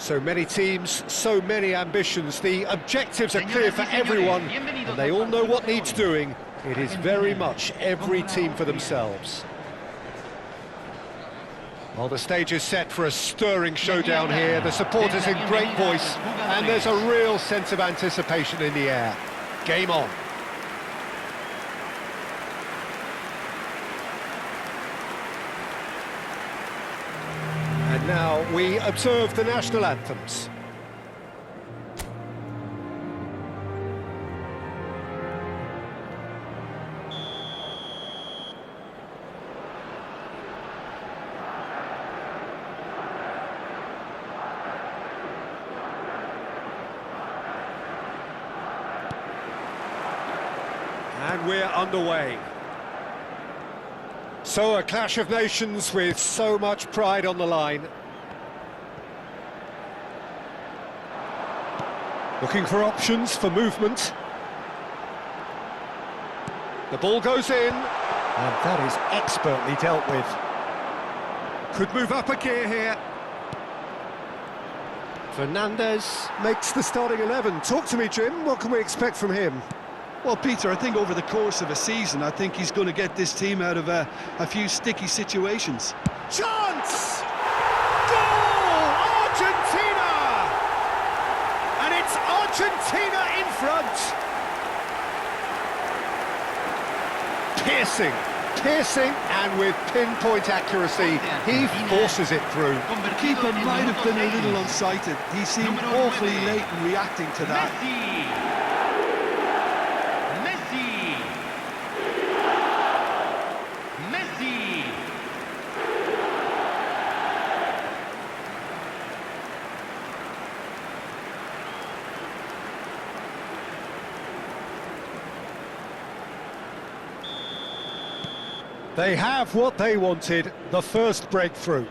So many teams, so many ambitions. The objectives are clear for everyone, and they all know what needs doing. It is very much every team for themselves. Well, the stage is set for a stirring showdown here. The supporters in great voice, and there's a real sense of anticipation in the air. Game on. And now we observe the national anthems. And we're underway. So a clash of nations with so much pride on the line. Looking for options for movement. The ball goes in, and that is expertly dealt with. Could move up a gear here. Fernandez makes the starting 11. Talk to me, Jim. What can we expect from him? Well, Peter, I think over the course of a season, I think he's going to get this team out of a few sticky situations. Chance! Goal! Argentina! And it's Argentina in front! Piercing, and with pinpoint accuracy, he forces it through. The keeper might have been a little unsighted. He seemed awfully late in reacting to that. They have what they wanted, the first breakthrough.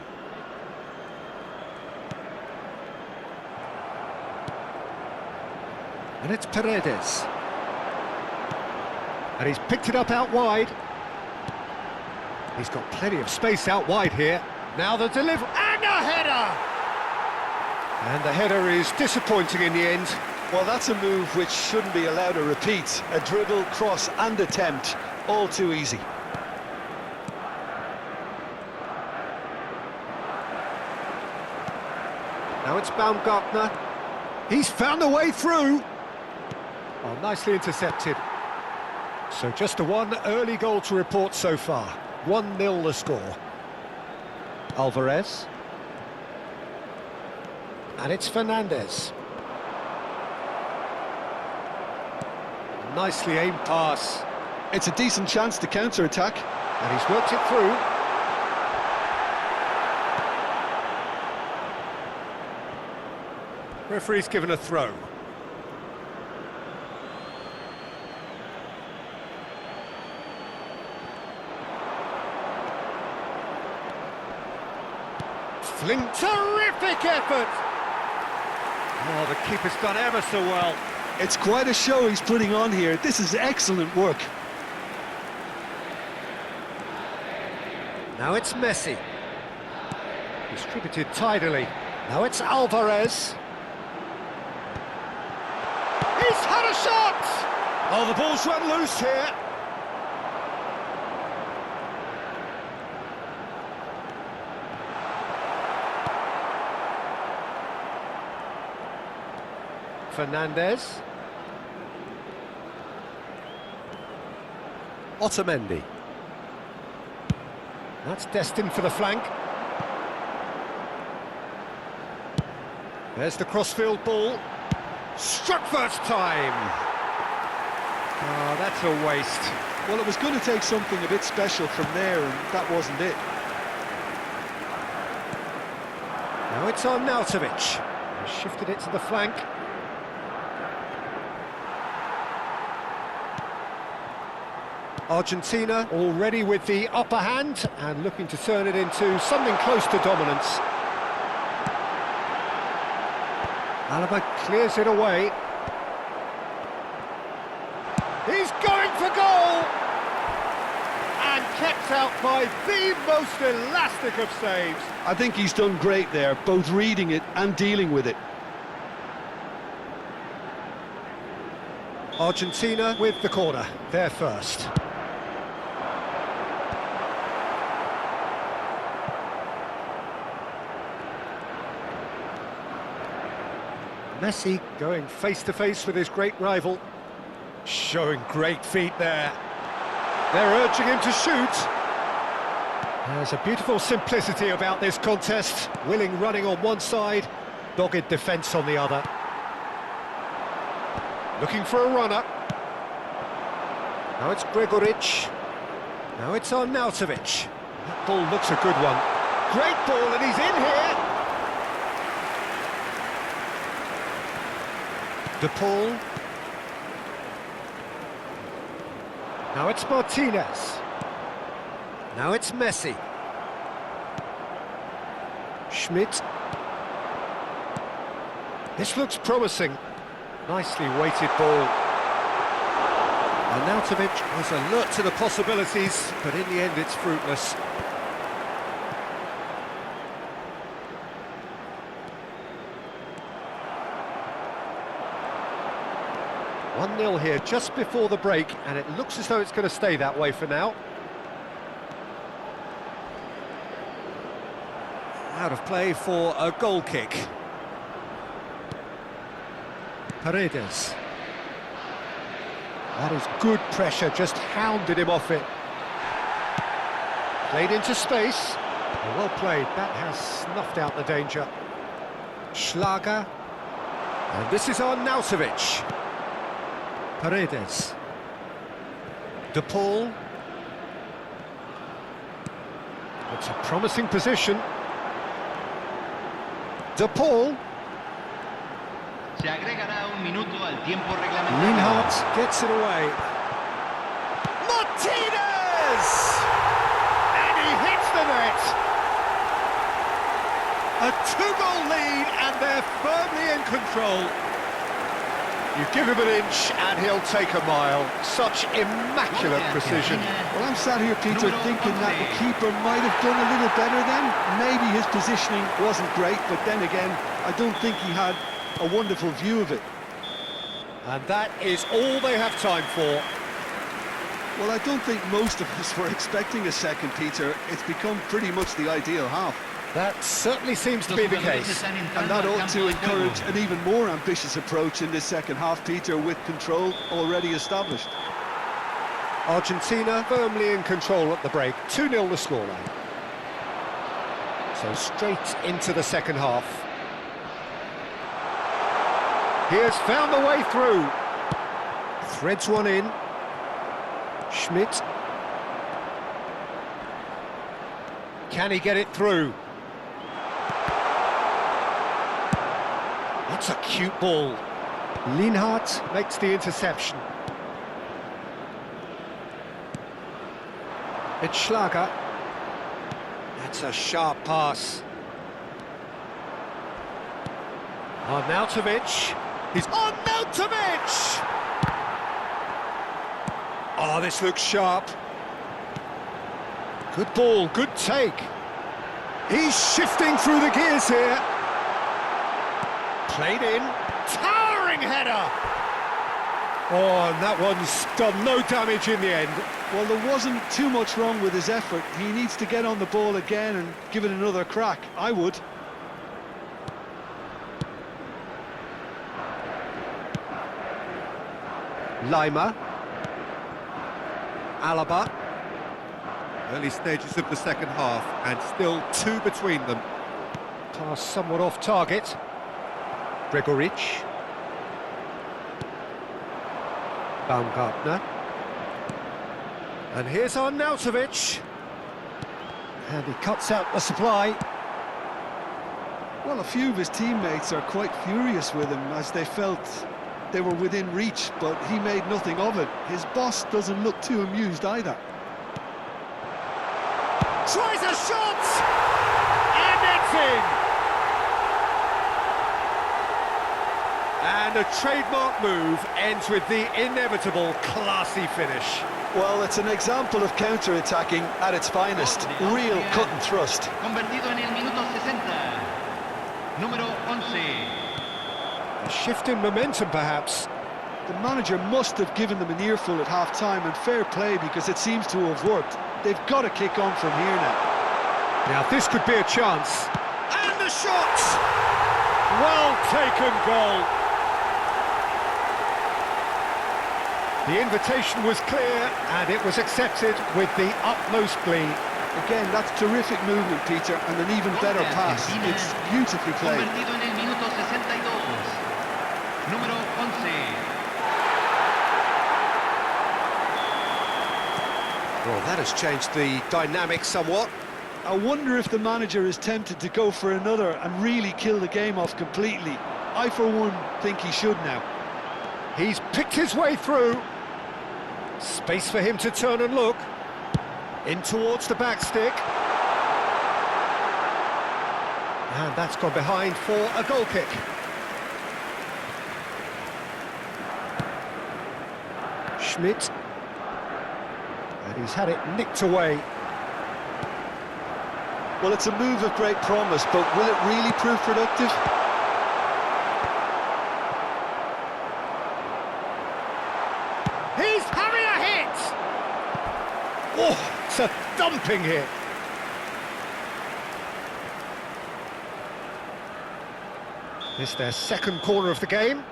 And it's Paredes. And he's picked it up out wide. He's got plenty of space out wide here. Now the delivery, and a header! And the header is disappointing in the end. Well, that's a move which shouldn't be allowed to repeat. A dribble, cross and attempt, all too easy. Now it's Baumgartner. He's found a way through. Oh, nicely intercepted. So just the one early goal to report so far. 1-0 the score. Alvarez. And it's Fernandez. Nicely aimed pass. It's a decent chance to counter-attack. And he's worked it through. Referee's given a throw. Terrific effort! Oh, the keeper's done ever so well. It's quite a show he's putting on here. This is excellent work. Now it's Messi. Distributed tidily. Now it's Alvarez. He's had a shot! Oh, the ball's run loose here. Fernandez. Otamendi. That's destined for the flank. There's the crossfield ball. Struck first time. Oh, that's a waste. Well, it was going to take something a bit special from there, and that wasn't it. Now it's Arnautovic. He shifted it to the flank. Argentina already with the upper hand and looking to turn it into something close to dominance. Alaba clears it away. He's going for goal! And kept out by the most elastic of saves. I think he's done great there, both reading it and dealing with it. Argentina with the corner, they're first. Messi going face-to-face with his great rival. Showing great feet there. They're urging him to shoot. There's a beautiful simplicity about this contest. Willing running on one side, dogged defence on the other. Looking for a runner. Now it's Gregoric. Now it's Arnautovic. That ball looks a good one. Great ball, and he's in here. De Paul. Now it's Martinez. Now it's Messi. Schmidt. This looks promising. Nicely weighted ball. Arnautovic was alert to the possibilities, but in the end it's fruitless. One 0 here just before the break, and it looks as though it's going to stay that way for now. Out of play for a goal kick. Paredes. That is good pressure, just hounded him off it. Played into space. Well played, that has snuffed out the danger. Schlager. And this is Arnautovic. Paredes. De Paul. It's a promising position. De Paul. Se agregará un minuto al tiempo reglamentario. Linhart gets it away. Martinez! And he hits the net. A two-goal lead, and they're firmly in control. You give him an inch and he'll take a mile. Such immaculate precision. Well, I'm sat here, Peter, thinking that the keeper might have done a little better then. Maybe his positioning wasn't great, but then again, I don't think he had a wonderful view of it. And that is all they have time for. Well, I don't think most of us were expecting a second, Peter. It's become pretty much the ideal half. That certainly seems to be the case. And that ought to encourage an even more ambitious approach in this second half, Peter, with control already established. Argentina firmly in control at the break. 2-0 the scoreline. So straight into the second half. He has found the way through. Threads one in. Schmidt. Can he get it through? That's a cute ball. Linhart makes the interception. It's Schlager. That's a sharp pass. Arnautovic. He's Arnautovic! Oh, this looks sharp. Good ball, good take. He's shifting through the gears here. Played in. Towering header! Oh, and that one's done no damage in the end. Well, there wasn't too much wrong with his effort. He needs to get on the ball again and give it another crack. I would. Lima. Alaba. Early stages of the second half, and still two between them. Pass somewhat off target. Gregoric. Baumgartner. And here's Arnautovic. And he cuts out the supply. Well, a few of his teammates are quite furious with him as they felt they were within reach, but he made nothing of it. His boss doesn't look too amused either. Tries a shot! And it's in! And a trademark move ends with the inevitable classy finish. Well, it's an example of counter-attacking at its finest. Real cut and thrust. Convertido en el minuto 60. Número 11. A shift in momentum, perhaps. The manager must have given them an earful at half-time, and fair play because it seems to have worked. They've got to kick on from here now. Now, this could be a chance. And the shot! Well taken goal. The invitation was clear, and it was accepted with the utmost glee. Again, that's terrific movement, Peter, and an even better pass. It's beautifully played. Convertido en el minuto 62. Número 11. Well, that has changed the dynamic somewhat. I wonder if the manager is tempted to go for another and really kill the game off completely. I, for one, think he should now. He's picked his way through. Space for him to turn and look. In towards the back stick. And that's gone behind for a goal kick. Schmidt. And he's had it nicked away. Well, it's a move of great promise, but will it really prove productive? He's having a hit! Oh, it's a thumping hit. This is their second corner of the game.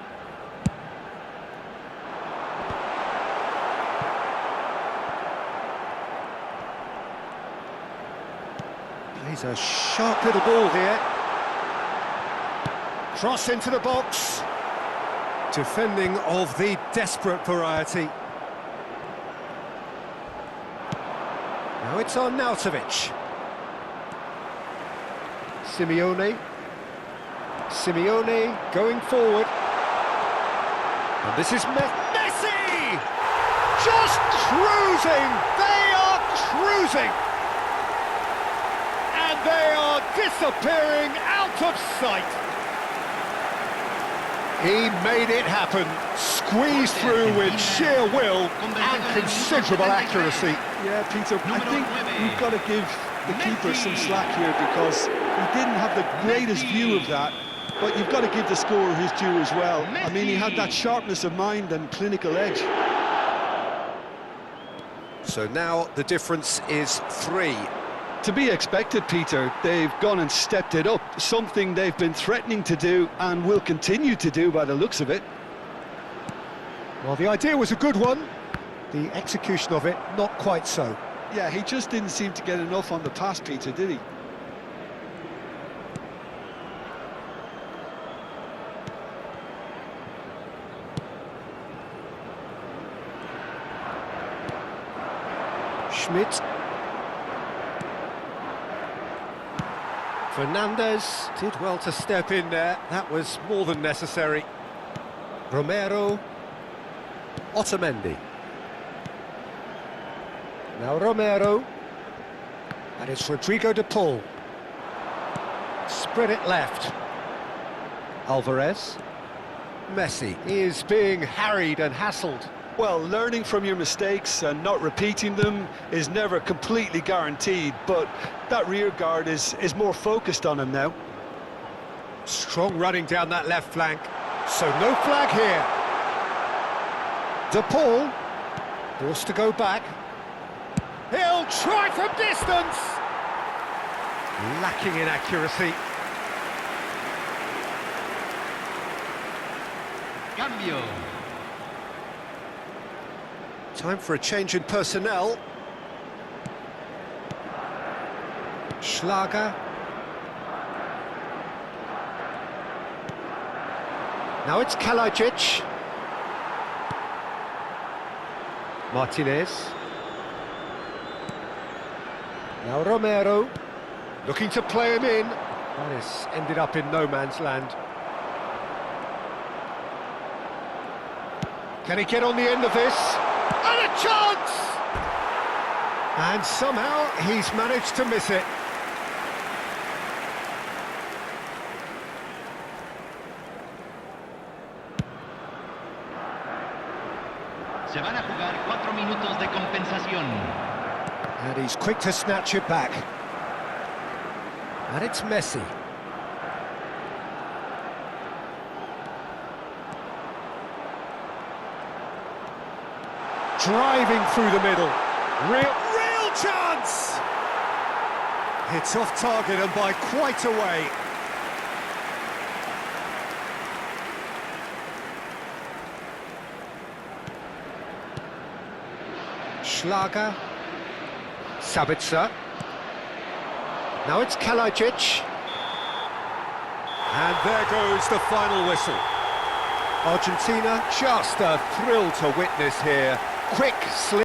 Plays a sharp little ball here. Cross into the box. Defending of the desperate variety. Now it's on Nautovic. Simeone. Simeone going forward. And this is Messi! Just cruising! They are cruising! And they are disappearing out of sight. He made it happen, squeezed through with sheer will and considerable accuracy. Yeah, Peter, I think we've got to give the keeper some slack here because he didn't have the greatest view of that, but you've got to give the scorer his due as well. I mean, he had that sharpness of mind and clinical edge. So now the difference is 3. To be expected, Peter. They've gone and stepped it up, something they've been threatening to do and will continue to do by the looks of it. Well, the idea was a good one, the execution of it not quite so. Yeah, he just didn't seem to get enough on the pass, Peter, did he? Schmidt. Fernandez did well to step in there. That was more than necessary. Romero. Otamendi. Now Romero. And it's Rodrigo de Paul. Spread it left. Alvarez. Messi is being harried and hassled. Well, learning from your mistakes and not repeating them is never completely guaranteed, but that rear guard is more focused on him now. Strong running down that left flank. So no flag here. De Paul. Forced to go back. He'll try from distance. Lacking in accuracy. Cambio. Time for a change in personnel. Schlager. Now it's Kalajic. Martinez. Now Romero. Looking to play him in. That has ended up in no man's land. Can he get on the end of this? And a chance! And somehow he's managed to miss it. Se van a jugar 4 minutos de compensación. And he's quick to snatch it back. And it's Messi. Driving through the middle. Real chance! It's off target and by quite a way. Schlager. Sabitzer. Now it's Kalajic. And there goes the final whistle. Argentina, just a thrill to witness here. Quick, slick.